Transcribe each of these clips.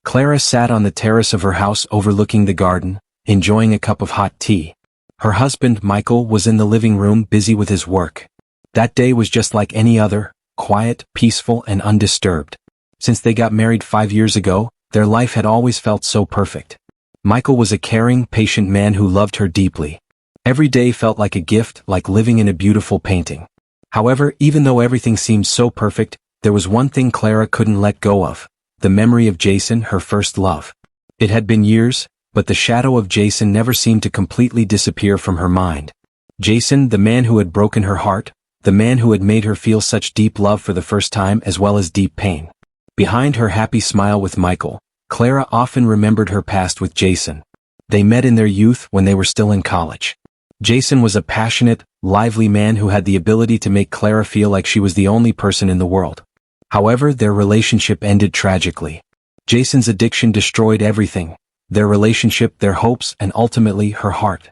Clara sat on the terrace of her house overlooking the garden, enjoying a cup of hot tea. Her husband, Michael, was in the living room busy with his work. That day was just like any other, quiet, peaceful, and undisturbed. Since they got married 5 years ago, their life had always felt so perfect. Michael was a caring, patient man who loved her deeply. Every day felt like a gift, like living in a beautiful painting. However, even though everything seemed so perfect, there was one thing Clara couldn't let go of: the memory of Jason, her first love. It had been years, but the shadow of Jason never seemed to completely disappear from her mind. Jason, the man who had broken her heart, the man who had made her feel such deep love for the first time as well as deep pain. Behind her happy smile with Michael, Clara often remembered her past with Jason. They met in their youth when they were still in college. Jason was a passionate, lively man who had the ability to make Clara feel like she was the only person in the world. However, their relationship ended tragically. Jason's addiction destroyed everything: their relationship, their hopes, and ultimately her heart.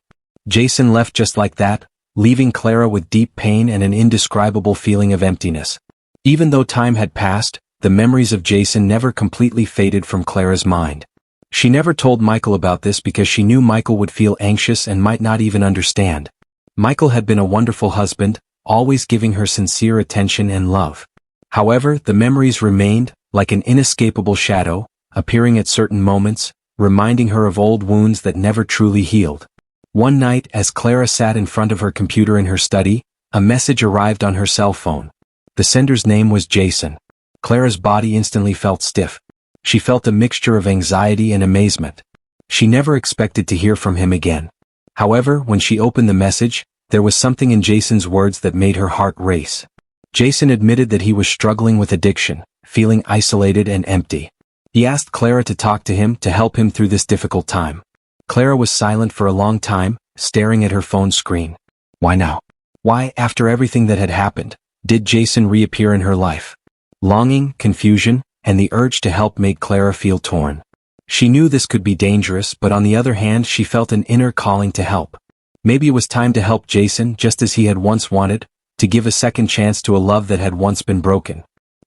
Jason left just like that, leaving Clara with deep pain and an indescribable feeling of emptiness. Even though time had passed, the memories of Jason never completely faded from Clara's mind. She never told Michael about this because she knew Michael would feel anxious and might not even understand. Michael had been a wonderful husband, always giving her sincere attention and love. However, the memories remained, like an inescapable shadow, appearing at certain moments, reminding her of old wounds that never truly healed. One night, as Clara sat in front of her computer in her study, a message arrived on her cell phone. The sender's name was Jason. Clara's body instantly felt stiff. She felt a mixture of anxiety and amazement. She never expected to hear from him again. However, when she opened the message, there was something in Jason's words that made her heart race. Jason admitted that he was struggling with addiction, feeling isolated and empty. He asked Clara to talk to him to help him through this difficult time. Clara was silent for a long time, staring at her phone screen. Why now? Why, after everything that had happened, did Jason reappear in her life? Longing, confusion, and the urge to help made Clara feel torn. She knew this could be dangerous, but on the other hand she felt an inner calling to help. Maybe it was time to help Jason just as he had once wanted, to give a second chance to a love that had once been broken.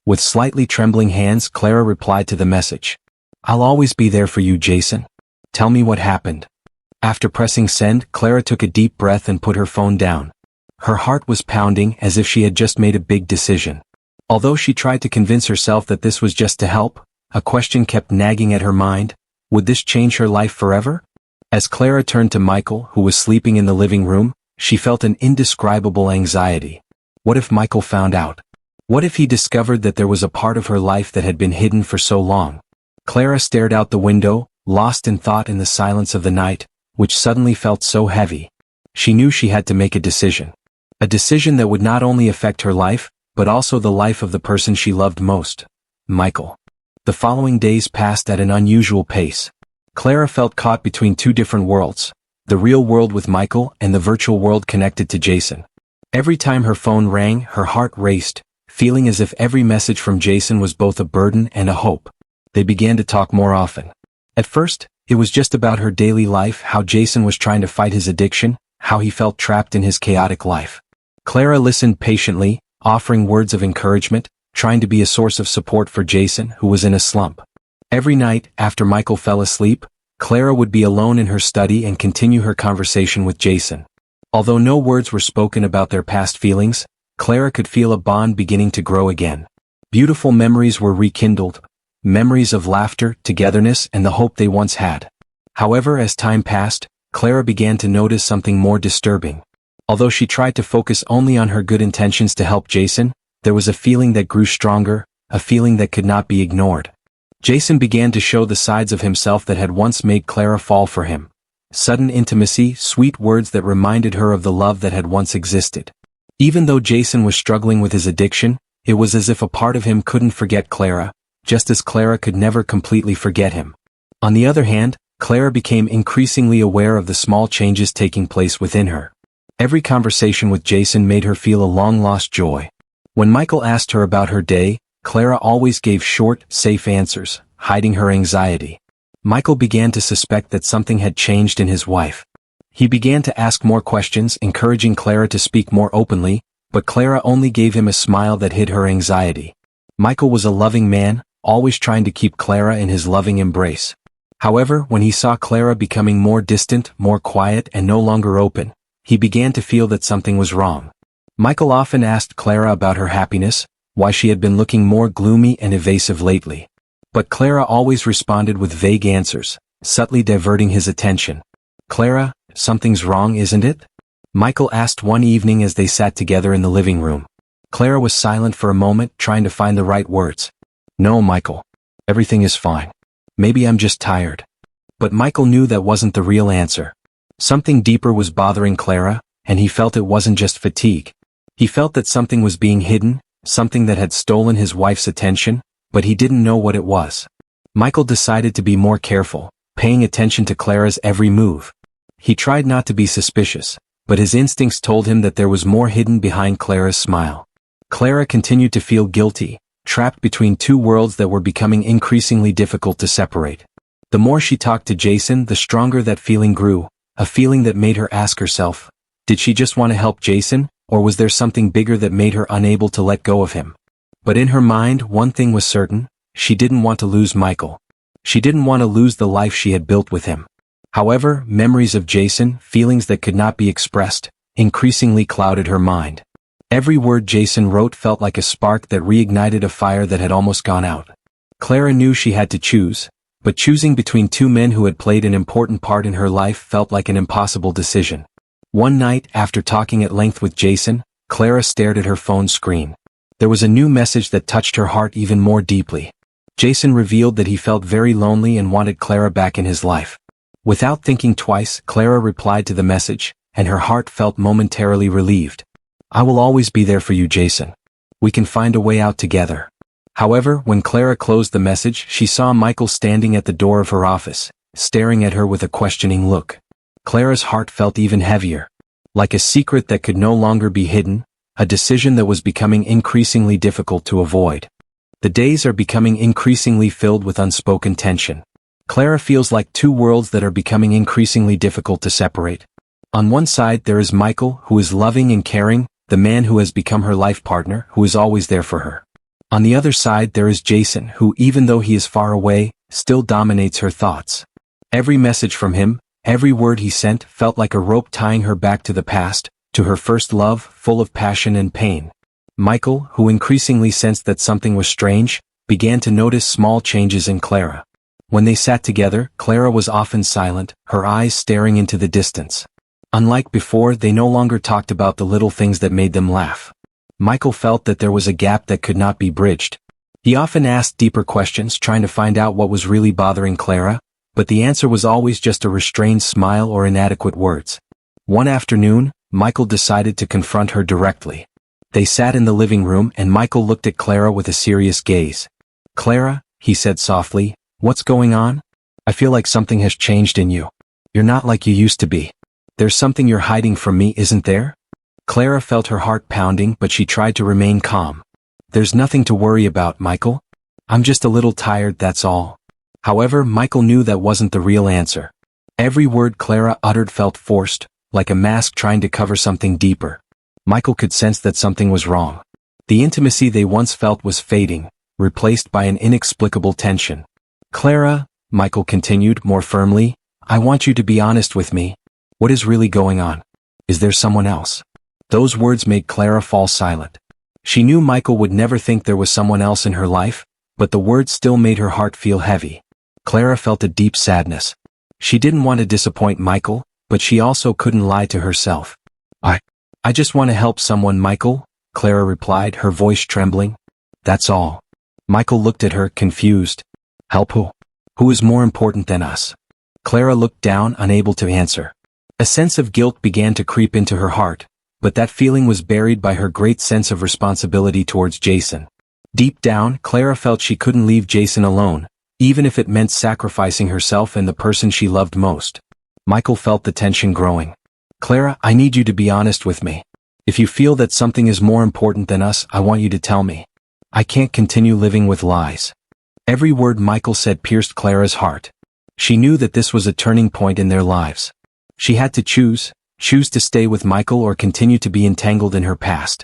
With slightly trembling hands, Clara replied to the message. "I'll always be there for you, Jason. Tell me what happened." After pressing send, Clara took a deep breath and put her phone down. Her heart was pounding as if she had just made a big decision. Although she tried to convince herself that this was just to help, a question kept nagging at her mind: would this change her life forever? As Clara turned to Michael, who was sleeping in the living room, she felt an indescribable anxiety. What if Michael found out? What if he discovered that there was a part of her life that had been hidden for so long? Clara stared out the window, lost in thought in the silence of the night, which suddenly felt so heavy. She knew she had to make a decision. A decision that would not only affect her life, but also the life of the person she loved most: Michael. The following days passed at an unusual pace. Clara felt caught between two different worlds: the real world with Michael and the virtual world connected to Jason. Every time her phone rang, her heart raced, feeling as if every message from Jason was both a burden and a hope. They began to talk more often. At first, it was just about her daily life, how Jason was trying to fight his addiction, how he felt trapped in his chaotic life. Clara listened patiently, offering words of encouragement, trying to be a source of support for Jason, who was in a slump. Every night, after Michael fell asleep, Clara would be alone in her study and continue her conversation with Jason. Although no words were spoken about their past feelings, Clara could feel a bond beginning to grow again. Beautiful memories were rekindled, memories of laughter, togetherness, and the hope they once had. However, as time passed, Clara began to notice something more disturbing. Although she tried to focus only on her good intentions to help Jason, there was a feeling that grew stronger, a feeling that could not be ignored. Jason began to show the sides of himself that had once made Clara fall for him. Sudden intimacy, sweet words that reminded her of the love that had once existed. Even though Jason was struggling with his addiction, it was as if a part of him couldn't forget Clara, just as Clara could never completely forget him. On the other hand, Clara became increasingly aware of the small changes taking place within her. Every conversation with Jason made her feel a long-lost joy. When Michael asked her about her day, Clara always gave short, safe answers, hiding her anxiety. Michael began to suspect that something had changed in his wife. He began to ask more questions, encouraging Clara to speak more openly, but Clara only gave him a smile that hid her anxiety. Michael was a loving man, always trying to keep Clara in his loving embrace. However, when he saw Clara becoming more distant, more quiet, and no longer open, he began to feel that something was wrong. Michael often asked Clara about her happiness, why she had been looking more gloomy and evasive lately. But Clara always responded with vague answers, subtly diverting his attention. "Clara, something's wrong, isn't it?" Michael asked one evening as they sat together in the living room. Clara was silent for a moment, trying to find the right words. "No, Michael. Everything is fine. Maybe I'm just tired." But Michael knew that wasn't the real answer. Something deeper was bothering Clara, and he felt it wasn't just fatigue. He felt that something was being hidden, something that had stolen his wife's attention, but he didn't know what it was. Michael decided to be more careful, paying attention to Clara's every move. He tried not to be suspicious, but his instincts told him that there was more hidden behind Clara's smile. Clara continued to feel guilty, trapped between two worlds that were becoming increasingly difficult to separate. The more she talked to Jason, the stronger that feeling grew, a feeling that made her ask herself, did she just want to help Jason, or was there something bigger that made her unable to let go of him? But in her mind, one thing was certain, she didn't want to lose Michael. She didn't want to lose the life she had built with him. However, memories of Jason, feelings that could not be expressed, increasingly clouded her mind. Every word Jason wrote felt like a spark that reignited a fire that had almost gone out. Clara knew she had to choose, but choosing between two men who had played an important part in her life felt like an impossible decision. One night, after talking at length with Jason, Clara stared at her phone screen. There was a new message that touched her heart even more deeply. Jason revealed that he felt very lonely and wanted Clara back in his life. Without thinking twice, Clara replied to the message, and her heart felt momentarily relieved. "I will always be there for you, Jason. We can find a way out together." However, when Clara closed the message, she saw Michael standing at the door of her office, staring at her with a questioning look. Clara's heart felt even heavier. Like a secret that could no longer be hidden, a decision that was becoming increasingly difficult to avoid. The days are becoming increasingly filled with unspoken tension. Clara feels like two worlds that are becoming increasingly difficult to separate. On one side there is Michael, who is loving and caring, the man who has become her life partner, who is always there for her. On the other side there is Jason, who, even though he is far away, still dominates her thoughts. Every message from him, every word he sent, felt like a rope tying her back to the past, to her first love, full of passion and pain. Michael, who increasingly sensed that something was strange, began to notice small changes in Clara. When they sat together, Clara was often silent, her eyes staring into the distance. Unlike before, they no longer talked about the little things that made them laugh. Michael felt that there was a gap that could not be bridged. He often asked deeper questions, trying to find out what was really bothering Clara, but the answer was always just a restrained smile or inadequate words. One afternoon, Michael decided to confront her directly. They sat in the living room and Michael looked at Clara with a serious gaze. "Clara," he said softly, "what's going on? I feel like something has changed in you. You're not like you used to be. There's something you're hiding from me, isn't there?" Clara felt her heart pounding, but she tried to remain calm. "There's nothing to worry about, Michael. I'm just a little tired, that's all." However, Michael knew that wasn't the real answer. Every word Clara uttered felt forced, like a mask trying to cover something deeper. Michael could sense that something was wrong. The intimacy they once felt was fading, replaced by an inexplicable tension. "Clara," Michael continued more firmly, "I want you to be honest with me. What is really going on? Is there someone else?" Those words made Clara fall silent. She knew Michael would never think there was someone else in her life, but the words still made her heart feel heavy. Clara felt a deep sadness. She didn't want to disappoint Michael, but she also couldn't lie to herself. I just want to help someone, Michael," Clara replied, her voice trembling. "That's all." Michael looked at her, confused. "Help who? Who is more important than us?" Clara looked down, unable to answer. A sense of guilt began to creep into her heart, but that feeling was buried by her great sense of responsibility towards Jason. Deep down, Clara felt she couldn't leave Jason alone, even if it meant sacrificing herself and the person she loved most. Michael felt the tension growing. "Clara, I need you to be honest with me. If you feel that something is more important than us, I want you to tell me. I can't continue living with lies." Every word Michael said pierced Clara's heart. She knew that this was a turning point in their lives. She had to choose to stay with Michael or continue to be entangled in her past.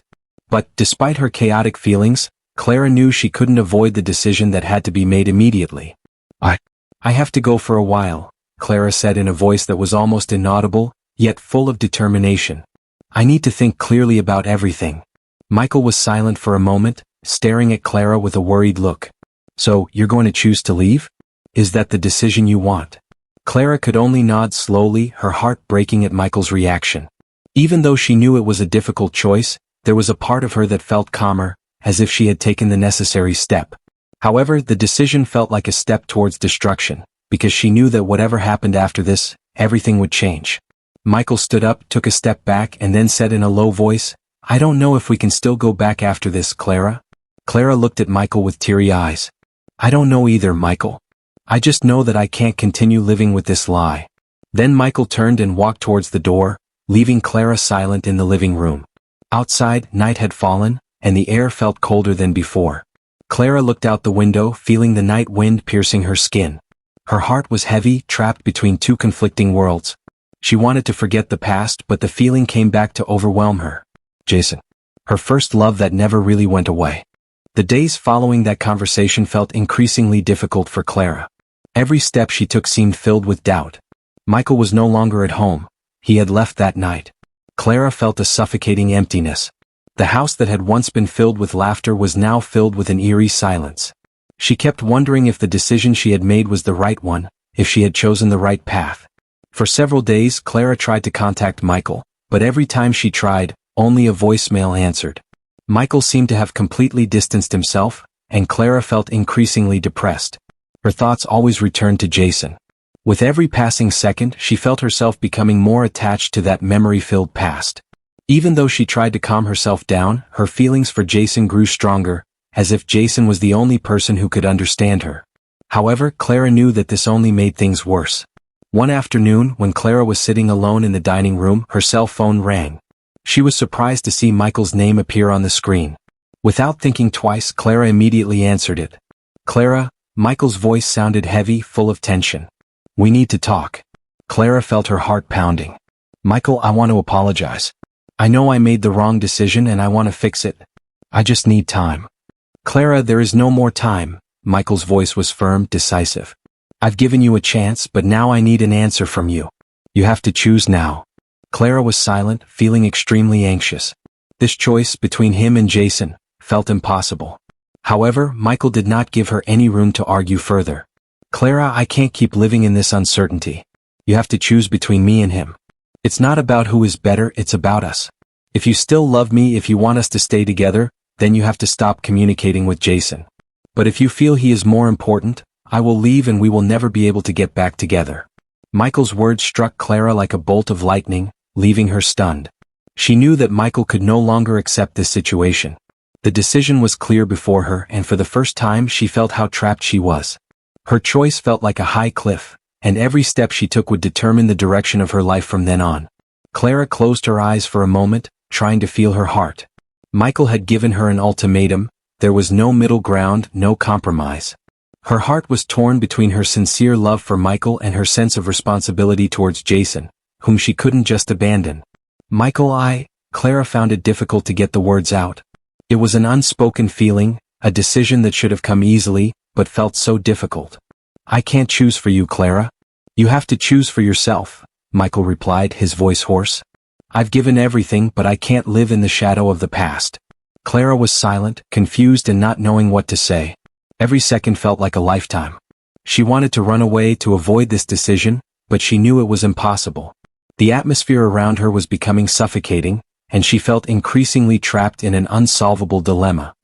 But, despite her chaotic feelings, Clara knew she couldn't avoid the decision that had to be made immediately. I have to go for a while, Clara said in a voice that was almost inaudible, yet full of determination. I need to think clearly about everything. Michael was silent for a moment, staring at Clara with a worried look. So, you're going to choose to leave? Is that the decision you want? Clara could only nod slowly, her heart breaking at Michael's reaction. Even though she knew it was a difficult choice, there was a part of her that felt calmer, as if she had taken the necessary step. However, the decision felt like a step towards destruction, because she knew that whatever happened after this, everything would change. Michael stood up, took a step back, and then said in a low voice, I don't know if we can still go back after this, Clara. Clara looked at Michael with teary eyes. I don't know either, Michael. I just know that I can't continue living with this lie. Then Michael turned and walked towards the door, leaving Clara silent in the living room. Outside, night had fallen, and the air felt colder than before. Clara looked out the window, feeling the night wind piercing her skin. Her heart was heavy, trapped between two conflicting worlds. She wanted to forget the past, but the feeling came back to overwhelm her. Jason. Her first love that never really went away. The days following that conversation felt increasingly difficult for Clara. Every step she took seemed filled with doubt. Michael was no longer at home. He had left that night. Clara felt a suffocating emptiness. The house that had once been filled with laughter was now filled with an eerie silence. She kept wondering if the decision she had made was the right one, if she had chosen the right path. For several days, Clara tried to contact Michael, but every time she tried, only a voicemail answered. Michael seemed to have completely distanced himself, and Clara felt increasingly depressed. Her thoughts always returned to Jason. With every passing second, she felt herself becoming more attached to that memory-filled past. Even though she tried to calm herself down, her feelings for Jason grew stronger, as if Jason was the only person who could understand her. However, Clara knew that this only made things worse. One afternoon, when Clara was sitting alone in the dining room, her cell phone rang. She was surprised to see Michael's name appear on the screen. Without thinking twice, Clara immediately answered it. Clara, Michael's voice sounded heavy, full of tension. We need to talk. Clara felt her heart pounding. Michael, I want to apologize. I know I made the wrong decision and I want to fix it. I just need time. Clara, there is no more time. Michael's voice was firm, decisive. I've given you a chance, but now I need an answer from you. You have to choose now. Clara was silent, feeling extremely anxious. This choice between him and Jason felt impossible. However, Michael did not give her any room to argue further. Clara, I can't keep living in this uncertainty. You have to choose between me and him. It's not about who is better, it's about us. If you still love me, if you want us to stay together, then you have to stop communicating with Jason. But if you feel he is more important, I will leave and we will never be able to get back together. Michael's words struck Clara like a bolt of lightning, leaving her stunned. She knew that Michael could no longer accept this situation. The decision was clear before her, and for the first time she felt how trapped she was. Her choice felt like a high cliff, and every step she took would determine the direction of her life from then on. Clara closed her eyes for a moment, trying to feel her heart. Michael had given her an ultimatum. There was no middle ground, no compromise. Her heart was torn between her sincere love for Michael and her sense of responsibility towards Jason, whom she couldn't just abandon. Clara found it difficult to get the words out. It was an unspoken feeling, a decision that should have come easily, but felt so difficult. I can't choose for you, Clara. You have to choose for yourself, Michael replied, his voice hoarse. I've given everything, but I can't live in the shadow of the past. Clara was silent, confused and not knowing what to say. Every second felt like a lifetime. She wanted to run away to avoid this decision, but she knew it was impossible. The atmosphere around her was becoming suffocating, and she felt increasingly trapped in an unsolvable dilemma.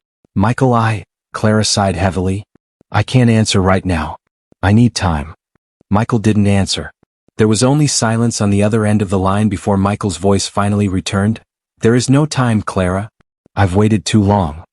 Clara sighed heavily. I can't answer right now. I need time. Michael didn't answer. There was only silence on the other end of the line before Michael's voice finally returned. There is no time, Clara. I've waited too long.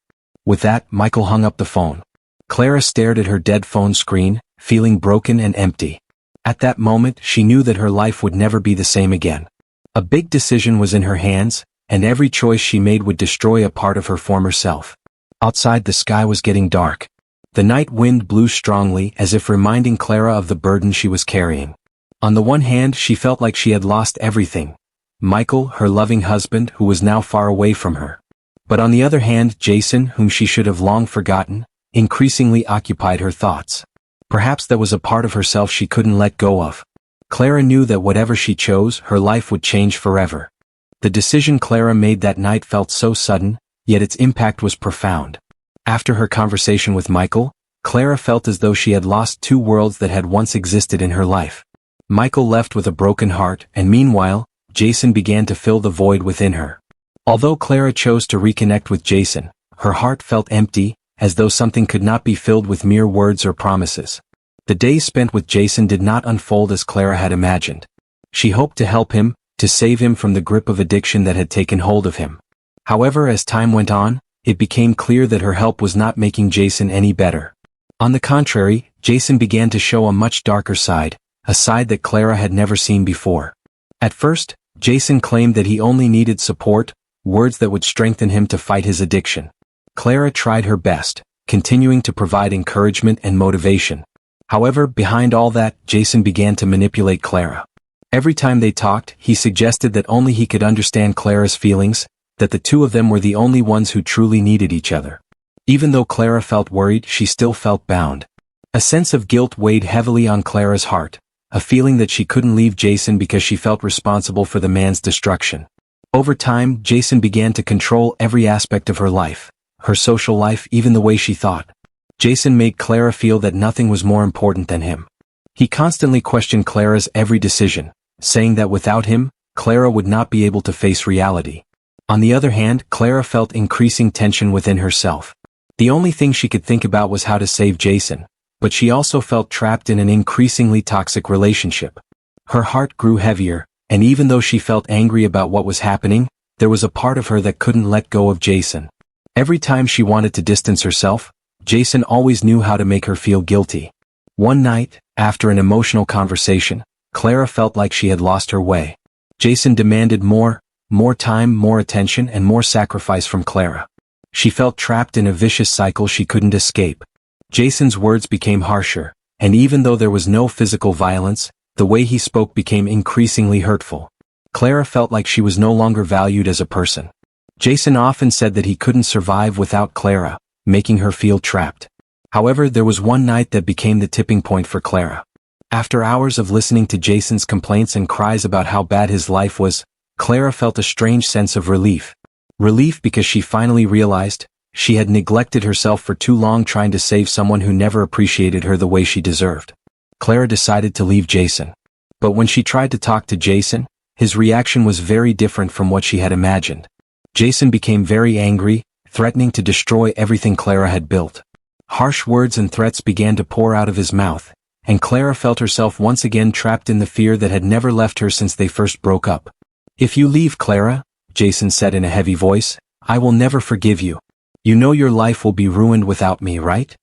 With that, Michael hung up the phone. Clara stared at her dead phone screen, feeling broken and empty. At that moment, she knew that her life would never be the same again. A big decision was in her hands, and every choice she made would destroy a part of her former self. Outside, the sky was getting dark. The night wind blew strongly, as if reminding Clara of the burden she was carrying. On the one hand, she felt like she had lost everything. Michael, her loving husband, who was now far away from her. But on the other hand, Jason, whom she should have long forgotten, increasingly occupied her thoughts. Perhaps that was a part of herself she couldn't let go of. Clara knew that whatever she chose, her life would change forever. The decision Clara made that night felt so sudden, yet its impact was profound. After her conversation with Michael, Clara felt as though she had lost two worlds that had once existed in her life. Michael left with a broken heart, and meanwhile, Jason began to fill the void within her. Although Clara chose to reconnect with Jason, her heart felt empty, as though something could not be filled with mere words or promises. The days spent with Jason did not unfold as Clara had imagined. She hoped to help him, to save him from the grip of addiction that had taken hold of him. However, as time went on, it became clear that her help was not making Jason any better. On the contrary, Jason began to show a much darker side, a side that Clara had never seen before. At first, Jason claimed that he only needed support, words that would strengthen him to fight his addiction. Clara tried her best, continuing to provide encouragement and motivation. However, behind all that, Jason began to manipulate Clara. Every time they talked, he suggested that only he could understand Clara's feelings, that the two of them were the only ones who truly needed each other. Even though Clara felt worried, she still felt bound. A sense of guilt weighed heavily on Clara's heart, a feeling that she couldn't leave Jason because she felt responsible for the man's destruction. Over time, Jason began to control every aspect of her life, her social life, even the way she thought. Jason made Clara feel that nothing was more important than him. He constantly questioned Clara's every decision, saying that without him, Clara would not be able to face reality. On the other hand, Clara felt increasing tension within herself. The only thing she could think about was how to save Jason, but she also felt trapped in an increasingly toxic relationship. Her heart grew heavier, and even though she felt angry about what was happening, there was a part of her that couldn't let go of Jason. Every time she wanted to distance herself, Jason always knew how to make her feel guilty. One night, after an emotional conversation, Clara felt like she had lost her way. Jason demanded more time, more attention, and more sacrifice from Clara. She felt trapped in a vicious cycle she couldn't escape. Jason's words became harsher, and even though there was no physical violence, the way he spoke became increasingly hurtful. Clara felt like she was no longer valued as a person. Jason often said that he couldn't survive without Clara, making her feel trapped. However, there was one night that became the tipping point for Clara. After hours of listening to Jason's complaints and cries about how bad his life was, Clara felt a strange sense of relief. Relief because she finally realized she had neglected herself for too long trying to save someone who never appreciated her the way she deserved. Clara decided to leave Jason. But when she tried to talk to Jason, his reaction was very different from what she had imagined. Jason became very angry, threatening to destroy everything Clara had built. Harsh words and threats began to pour out of his mouth, and Clara felt herself once again trapped in the fear that had never left her since they first broke up. "If you leave, Clara," Jason said in a heavy voice, "I will never forgive you. You know your life will be ruined without me, right?"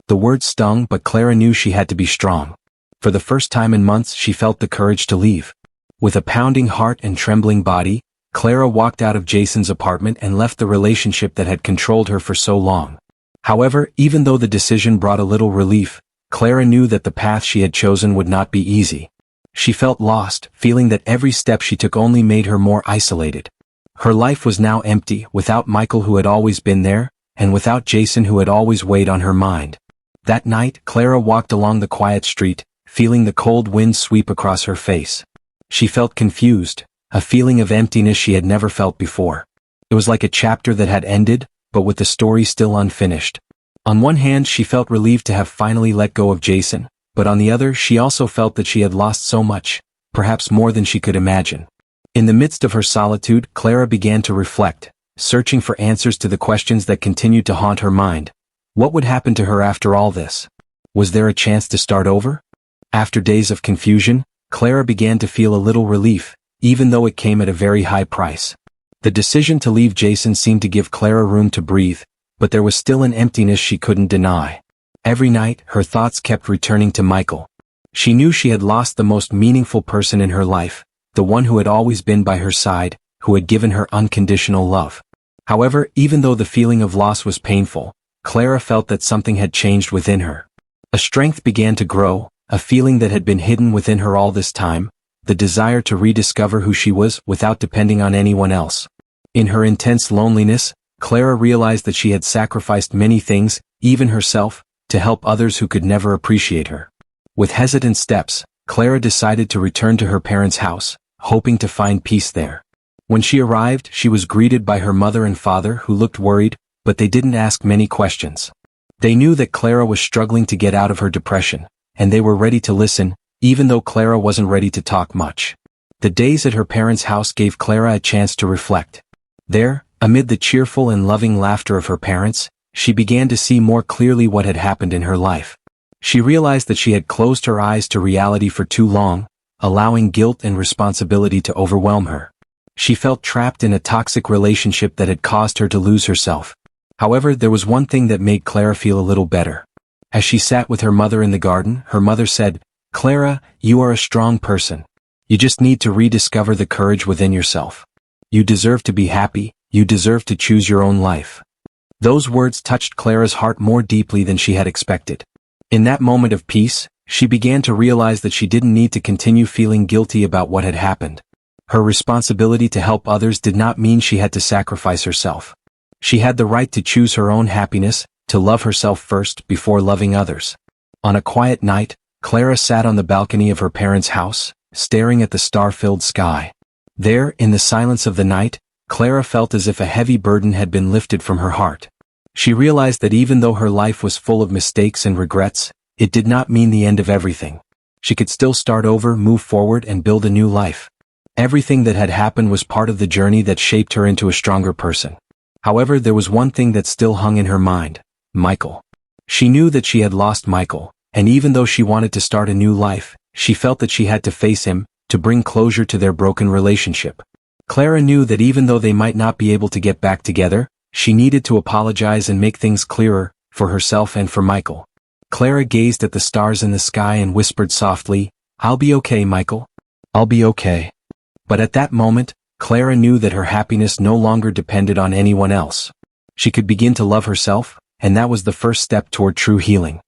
The words stung, but Clara knew she had to be strong. For the first time in months, she felt the courage to leave. With a pounding heart and trembling body, Clara walked out of Jason's apartment and left the relationship that had controlled her for so long. However, even though the decision brought a little relief, Clara knew that the path she had chosen would not be easy. She felt lost, feeling that every step she took only made her more isolated. Her life was now empty, without Michael who had always been there, and without Jason who had always weighed on her mind. That night, Clara walked along the quiet street, feeling the cold wind sweep across her face. She felt confused, a feeling of emptiness she had never felt before. It was like a chapter that had ended, but with the story still unfinished. On one hand, she felt relieved to have finally let go of Jason, but on the other, she also felt that she had lost so much, perhaps more than she could imagine. In the midst of her solitude, Clara began to reflect, searching for answers to the questions that continued to haunt her mind. What would happen to her after all this? Was there a chance to start over? After days of confusion, Clara began to feel a little relief, even though it came at a very high price. The decision to leave Jason seemed to give Clara room to breathe, but there was still an emptiness she couldn't deny. Every night, her thoughts kept returning to Michael. She knew she had lost the most meaningful person in her life, the one who had always been by her side, who had given her unconditional love. However, even though the feeling of loss was painful, Clara felt that something had changed within her. A strength began to grow, a feeling that had been hidden within her all this time, the desire to rediscover who she was without depending on anyone else. In her intense loneliness, Clara realized that she had sacrificed many things, even herself, to help others who could never appreciate her. With hesitant steps, Clara decided to return to her parents' house, hoping to find peace there. When she arrived, she was greeted by her mother and father who looked worried, but they didn't ask many questions. They knew that Clara was struggling to get out of her depression, and they were ready to listen, even though Clara wasn't ready to talk much. The days at her parents' house gave Clara a chance to reflect. There, amid the cheerful and loving laughter of her parents, she began to see more clearly what had happened in her life. She realized that she had closed her eyes to reality for too long, allowing guilt and responsibility to overwhelm her. She felt trapped in a toxic relationship that had caused her to lose herself. However, there was one thing that made Clara feel a little better. As she sat with her mother in the garden, her mother said, "Clara, you are a strong person. You just need to rediscover the courage within yourself. You deserve to be happy, you deserve to choose your own life." Those words touched Clara's heart more deeply than she had expected. In that moment of peace, she began to realize that she didn't need to continue feeling guilty about what had happened. Her responsibility to help others did not mean she had to sacrifice herself. She had the right to choose her own happiness, to love herself first before loving others. On a quiet night, Clara sat on the balcony of her parents' house, staring at the star-filled sky. There, in the silence of the night, Clara felt as if a heavy burden had been lifted from her heart. She realized that even though her life was full of mistakes and regrets, it did not mean the end of everything. She could still start over, move forward, and build a new life. Everything that had happened was part of the journey that shaped her into a stronger person. However, there was one thing that still hung in her mind: Michael. She knew that she had lost Michael, and even though she wanted to start a new life, she felt that she had to face him, to bring closure to their broken relationship. Clara knew that even though they might not be able to get back together, she needed to apologize and make things clearer, for herself and for Michael. Clara gazed at the stars in the sky and whispered softly, "I'll be okay, Michael. I'll be okay." But at that moment, Clara knew that her happiness no longer depended on anyone else. She could begin to love herself, and that was the first step toward true healing.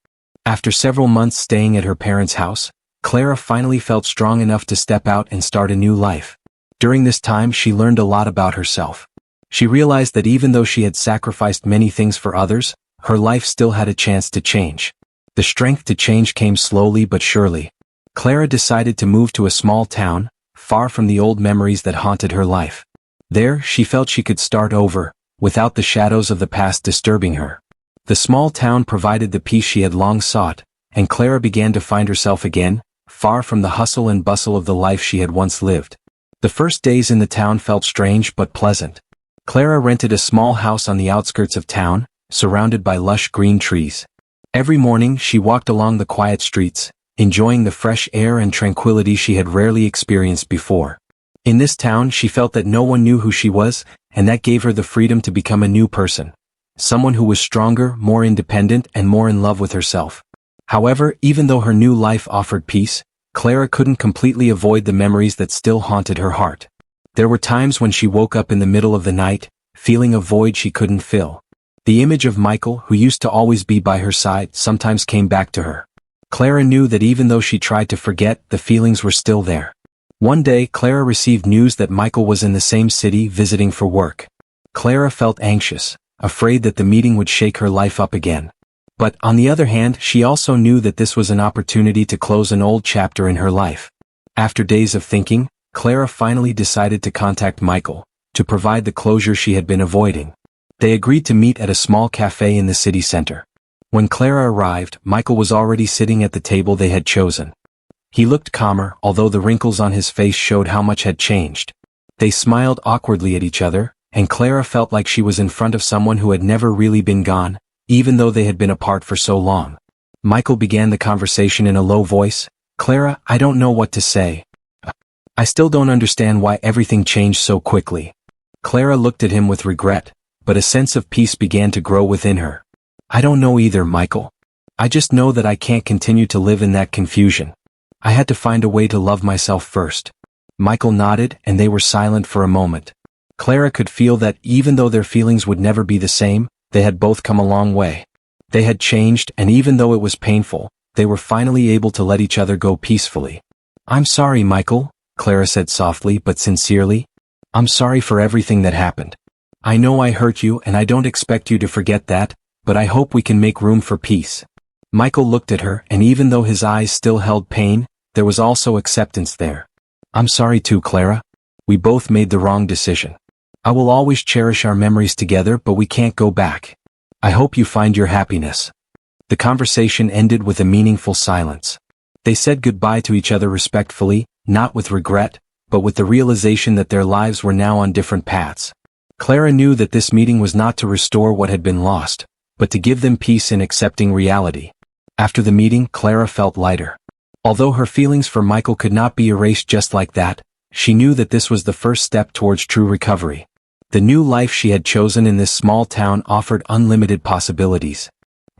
After several months staying at her parents' house, Clara finally felt strong enough to step out and start a new life. During this time, she learned a lot about herself. She realized that even though she had sacrificed many things for others, her life still had a chance to change. The strength to change came slowly but surely. Clara decided to move to a small town, far from the old memories that haunted her life. There, she felt she could start over, without the shadows of the past disturbing her. The small town provided the peace she had long sought, and Clara began to find herself again, far from the hustle and bustle of the life she had once lived. The first days in the town felt strange but pleasant. Clara rented a small house on the outskirts of town, surrounded by lush green trees. Every morning she walked along the quiet streets, enjoying the fresh air and tranquility she had rarely experienced before. In this town she felt that no one knew who she was, and that gave her the freedom to become a new person. Someone who was stronger, more independent, and more in love with herself. However, even though her new life offered peace, Clara couldn't completely avoid the memories that still haunted her heart. There were times when she woke up in the middle of the night, feeling a void she couldn't fill. The image of Michael, who used to always be by her side, sometimes came back to her. Clara knew that even though she tried to forget, the feelings were still there. One day, Clara received news that Michael was in the same city visiting for work. Clara felt anxious, afraid that the meeting would shake her life up again. But, on the other hand, she also knew that this was an opportunity to close an old chapter in her life. After days of thinking, Clara finally decided to contact Michael, to provide the closure she had been avoiding. They agreed to meet at a small cafe in the city center. When Clara arrived, Michael was already sitting at the table they had chosen. He looked calmer, although the wrinkles on his face showed how much had changed. They smiled awkwardly at each other, and Clara felt like she was in front of someone who had never really been gone, even though they had been apart for so long. Michael began the conversation in a low voice. "Clara, I don't know what to say. I still don't understand why everything changed so quickly." Clara looked at him with regret, but a sense of peace began to grow within her. "I don't know either, Michael. I just know that I can't continue to live in that confusion. I had to find a way to love myself first." Michael nodded, and they were silent for a moment. Clara could feel that even though their feelings would never be the same, they had both come a long way. They had changed, and even though it was painful, they were finally able to let each other go peacefully. "I'm sorry, Michael," Clara said softly but sincerely. "I'm sorry for everything that happened. I know I hurt you and I don't expect you to forget that, but I hope we can make room for peace. Michael looked at her, and even though his eyes still held pain, there was also acceptance there. I'm sorry too, Clara. We both made the wrong decision. I will always cherish our memories together, but we can't go back. I hope you find your happiness. The conversation ended with a meaningful silence. They said goodbye to each other respectfully, not with regret, but with the realization that their lives were now on different paths. Clara knew that this meeting was not to restore what had been lost, but to give them peace in accepting reality. After the meeting, Clara felt lighter. Although her feelings for Michael could not be erased just like that, she knew that this was the first step towards true recovery. The new life she had chosen in this small town offered unlimited possibilities.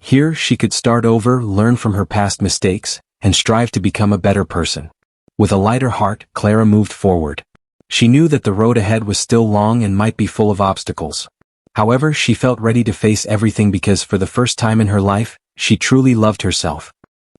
Here she could start over, learn from her past mistakes, and strive to become a better person. With a lighter heart, Clara moved forward. She knew that the road ahead was still long and might be full of obstacles. However, she felt ready to face everything because for the first time in her life, she truly loved herself.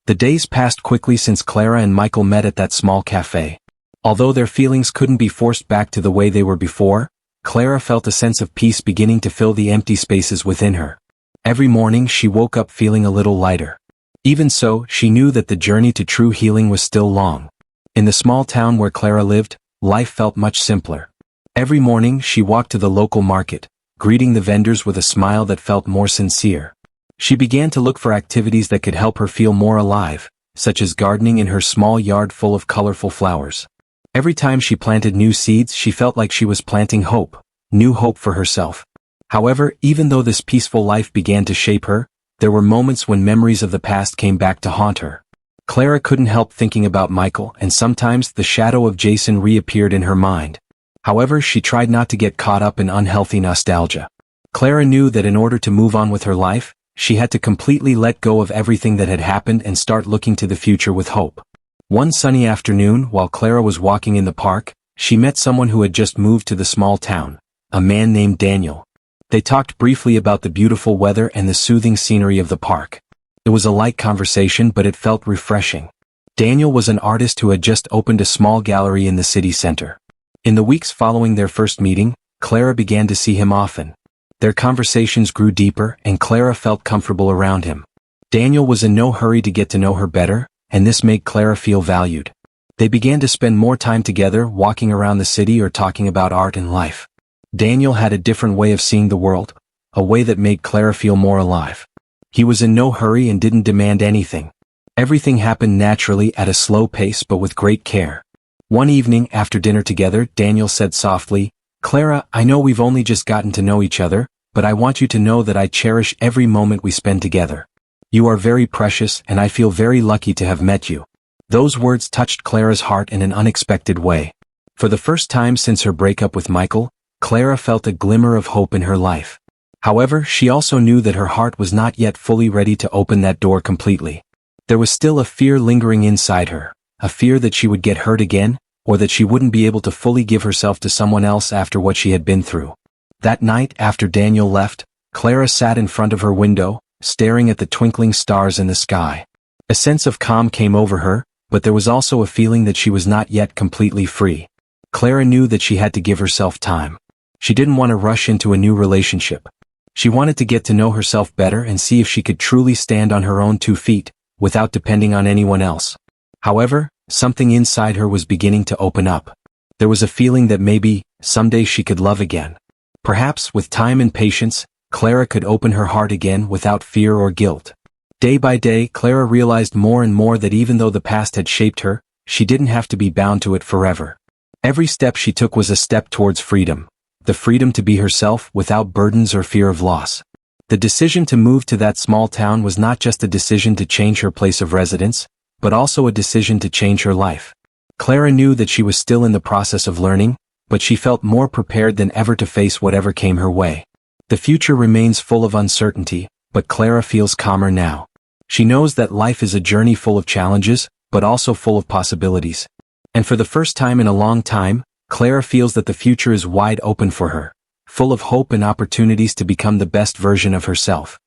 The days passed quickly since Clara and Michael met at that small cafe. Although their feelings couldn't be forced back to the way they were before, Clara felt a sense of peace beginning to fill the empty spaces within her. Every morning she woke up feeling a little lighter. Even so, she knew that the journey to true healing was still long. In the small town where Clara lived, life felt much simpler. Every morning she walked to the local market, greeting the vendors with a smile that felt more sincere. She began to look for activities that could help her feel more alive, such as gardening in her small yard full of colorful flowers. Every time she planted new seeds, she felt like she was planting hope, new hope for herself. However, even though this peaceful life began to shape her, there were moments when memories of the past came back to haunt her. Clara couldn't help thinking about Michael, and sometimes the shadow of Jason reappeared in her mind. However, she tried not to get caught up in unhealthy nostalgia. Clara knew that in order to move on with her life, she had to completely let go of everything that had happened and start looking to the future with hope. One sunny afternoon, while Clara was walking in the park, she met someone who had just moved to the small town, a man named Daniel. They talked briefly about the beautiful weather and the soothing scenery of the park. It was a light conversation, but it felt refreshing. Daniel was an artist who had just opened a small gallery in the city center. In the weeks following their first meeting, Clara began to see him often. Their conversations grew deeper, and Clara felt comfortable around him. Daniel was in no hurry to get to know her better, and this made Clara feel valued. They began to spend more time together, walking around the city or talking about art and life. Daniel had a different way of seeing the world, a way that made Clara feel more alive. He was in no hurry and didn't demand anything. Everything happened naturally at a slow pace but with great care. One evening after dinner together, Daniel said softly, "Clara, I know we've only just gotten to know each other, but I want you to know that I cherish every moment we spend together. You are very precious and I feel very lucky to have met you." Those words touched Clara's heart in an unexpected way. For the first time since her breakup with Michael, Clara felt a glimmer of hope in her life. However, she also knew that her heart was not yet fully ready to open that door completely. There was still a fear lingering inside her, a fear that she would get hurt again, or that she wouldn't be able to fully give herself to someone else after what she had been through. That night, after Daniel left, Clara sat in front of her window, staring at the twinkling stars in the sky. A sense of calm came over her, but there was also a feeling that she was not yet completely free. Clara knew that she had to give herself time. She didn't want to rush into a new relationship. She wanted to get to know herself better and see if she could truly stand on her own 2 feet, without depending on anyone else. However, something inside her was beginning to open up. There was a feeling that maybe, someday she could love again. Perhaps, with time and patience, Clara could open her heart again without fear or guilt. Day by day, Clara realized more and more that even though the past had shaped her, she didn't have to be bound to it forever. Every step she took was a step towards freedom. The freedom to be herself without burdens or fear of loss. The decision to move to that small town was not just a decision to change her place of residence, but also a decision to change her life. Clara knew that she was still in the process of learning, but she felt more prepared than ever to face whatever came her way. The future remains full of uncertainty, but Clara feels calmer now. She knows that life is a journey full of challenges, but also full of possibilities. And for the first time in a long time, Clara feels that the future is wide open for her, full of hope and opportunities to become the best version of herself.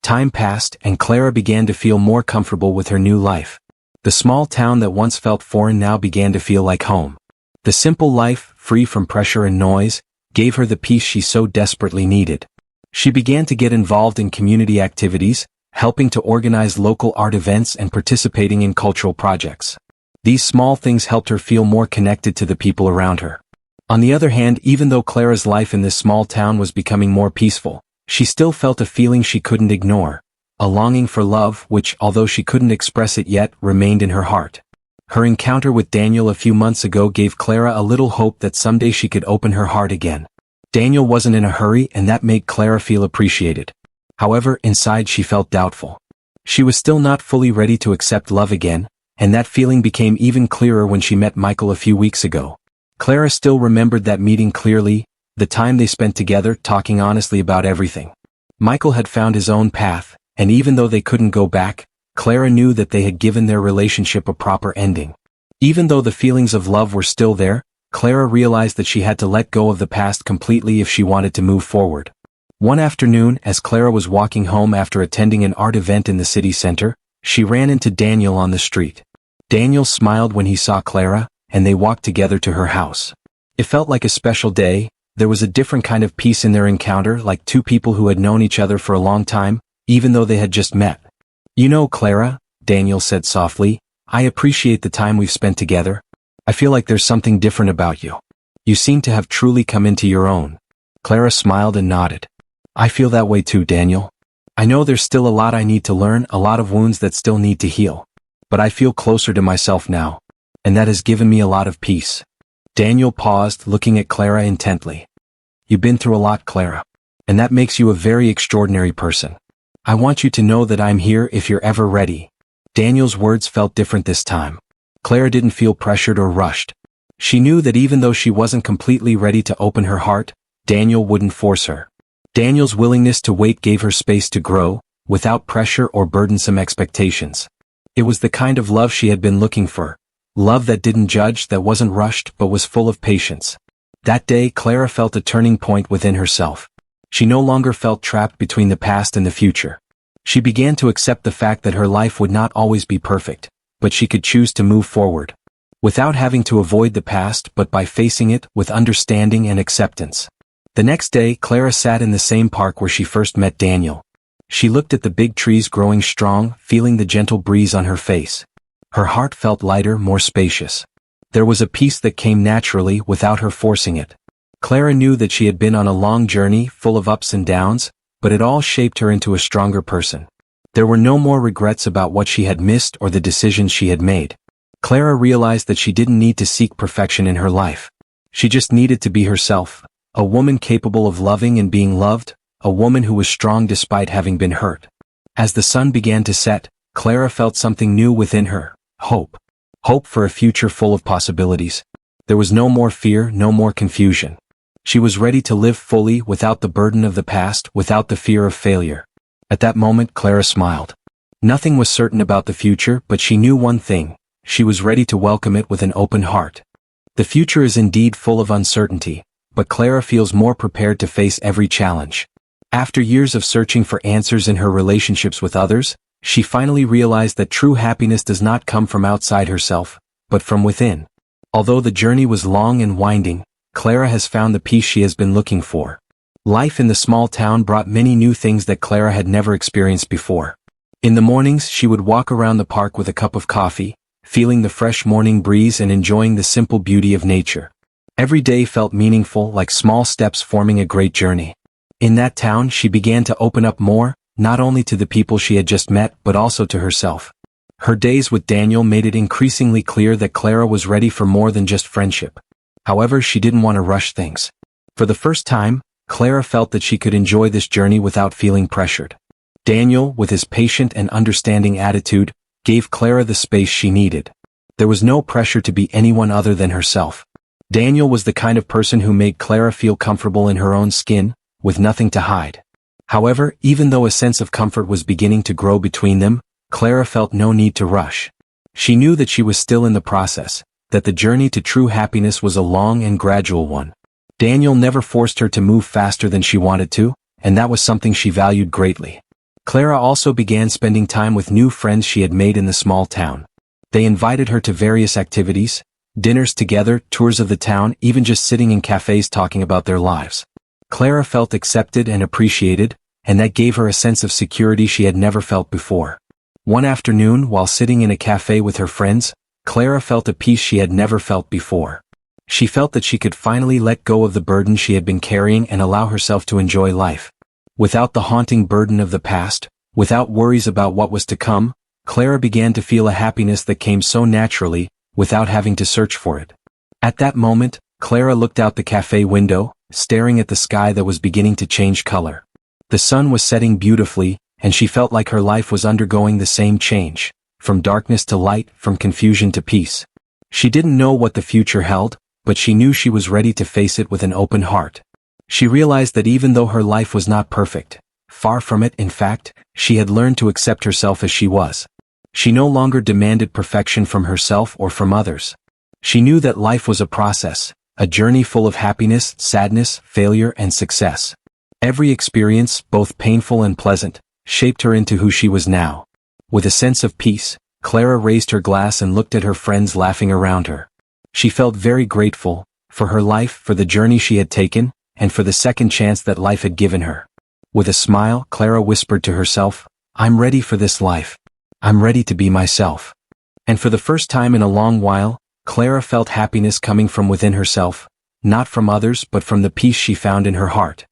Time passed, and Clara began to feel more comfortable with her new life. The small town that once felt foreign now began to feel like home. The simple life, free from pressure and noise, gave her the peace she so desperately needed. She began to get involved in community activities, helping to organize local art events and participating in cultural projects. These small things helped her feel more connected to the people around her. On the other hand, even though Clara's life in this small town was becoming more peaceful, she still felt a feeling she couldn't ignore, a longing for love which, although she couldn't express it yet, remained in her heart. Her encounter with Daniel a few months ago gave Clara a little hope that someday she could open her heart again. Daniel wasn't in a hurry, and that made Clara feel appreciated. However, inside she felt doubtful. She was still not fully ready to accept love again, and that feeling became even clearer when she met Michael a few weeks ago. Clara still remembered that meeting clearly, the time they spent together talking honestly about everything. Michael had found his own path, and even though they couldn't go back, Clara knew that they had given their relationship a proper ending. Even though the feelings of love were still there, Clara realized that she had to let go of the past completely if she wanted to move forward. One afternoon, as Clara was walking home after attending an art event in the city center, she ran into Daniel on the street. Daniel smiled when he saw Clara, and they walked together to her house. It felt like a special day. There was a different kind of peace in their encounter, like two people who had known each other for a long time, even though they had just met. "You know, Clara," Daniel said softly, "I appreciate the time we've spent together. I feel like there's something different about you. You seem to have truly come into your own." Clara smiled and nodded. "I feel that way too, Daniel. I know there's still a lot I need to learn, a lot of wounds that still need to heal. But I feel closer to myself now, and that has given me a lot of peace." Daniel paused, looking at Clara intently. "You've been through a lot, Clara, and that makes you a very extraordinary person. I want you to know that I'm here if you're ever ready." Daniel's words felt different this time. Clara didn't feel pressured or rushed. She knew that even though she wasn't completely ready to open her heart, Daniel wouldn't force her. Daniel's willingness to wait gave her space to grow, without pressure or burdensome expectations. It was the kind of love she had been looking for. Love that didn't judge, that wasn't rushed, but was full of patience. That day, Clara felt a turning point within herself. She no longer felt trapped between the past and the future. She began to accept the fact that her life would not always be perfect, but she could choose to move forward. Without having to avoid the past, but by facing it with understanding and acceptance. The next day, Clara sat in the same park where she first met Daniel. She looked at the big trees growing strong, feeling the gentle breeze on her face. Her heart felt lighter, more spacious. There was a peace that came naturally without her forcing it. Clara knew that she had been on a long journey, full of ups and downs, but it all shaped her into a stronger person. There were no more regrets about what she had missed or the decisions she had made. Clara realized that she didn't need to seek perfection in her life. She just needed to be herself, a woman capable of loving and being loved, a woman who was strong despite having been hurt. As the sun began to set, Clara felt something new within her, hope. Hope for a future full of possibilities. There was no more fear, no more confusion. She was ready to live fully without the burden of the past, without the fear of failure. At that moment, Clara smiled. Nothing was certain about the future, but she knew one thing. She was ready to welcome it with an open heart. The future is indeed full of uncertainty, but Clara feels more prepared to face every challenge. After years of searching for answers in her relationships with others, she finally realized that true happiness does not come from outside herself, but from within. Although the journey was long and winding, Clara has found the peace she has been looking for. Life in the small town brought many new things that Clara had never experienced before. In the mornings, she would walk around the park with a cup of coffee, feeling the fresh morning breeze and enjoying the simple beauty of nature. Every day felt meaningful, like small steps forming a great journey. In that town, she began to open up more, not only to the people she had just met, but also to herself. Her days with Daniel made it increasingly clear that Clara was ready for more than just friendship. However, she didn't want to rush things. For the first time, Clara felt that she could enjoy this journey without feeling pressured. Daniel, with his patient and understanding attitude, gave Clara the space she needed. There was no pressure to be anyone other than herself. Daniel was the kind of person who made Clara feel comfortable in her own skin, with nothing to hide. However, even though a sense of comfort was beginning to grow between them, Clara felt no need to rush. She knew that she was still in the process, that the journey to true happiness was a long and gradual one. Daniel never forced her to move faster than she wanted to, and that was something she valued greatly. Clara also began spending time with new friends she had made in the small town. They invited her to various activities, Dinners together, tours of the town, even just sitting in cafes talking about their lives. Clara felt accepted and appreciated, and that gave her a sense of security she had never felt before. One afternoon, while sitting in a cafe with her friends, Clara felt a peace she had never felt before. She felt that she could finally let go of the burden she had been carrying and allow herself to enjoy life. Without the haunting burden of the past, without worries about what was to come, Clara began to feel a happiness that came so naturally, without having to search for it. At that moment, Clara looked out the cafe window, staring at the sky that was beginning to change color. The sun was setting beautifully, and she felt like her life was undergoing the same change, from darkness to light, from confusion to peace. She didn't know what the future held, but she knew she was ready to face it with an open heart. She realized that even though her life was not perfect, far from it, in fact, she had learned to accept herself as she was. She no longer demanded perfection from herself or from others. She knew that life was a process, a journey full of happiness, sadness, failure, and success. Every experience, both painful and pleasant, shaped her into who she was now. With a sense of peace, Clara raised her glass and looked at her friends laughing around her. She felt very grateful, for her life, for the journey she had taken, and for the second chance that life had given her. With a smile, Clara whispered to herself, "I'm ready for this life. I'm ready to be myself." And for the first time in a long while, Clara felt happiness coming from within herself, not from others but from the peace she found in her heart.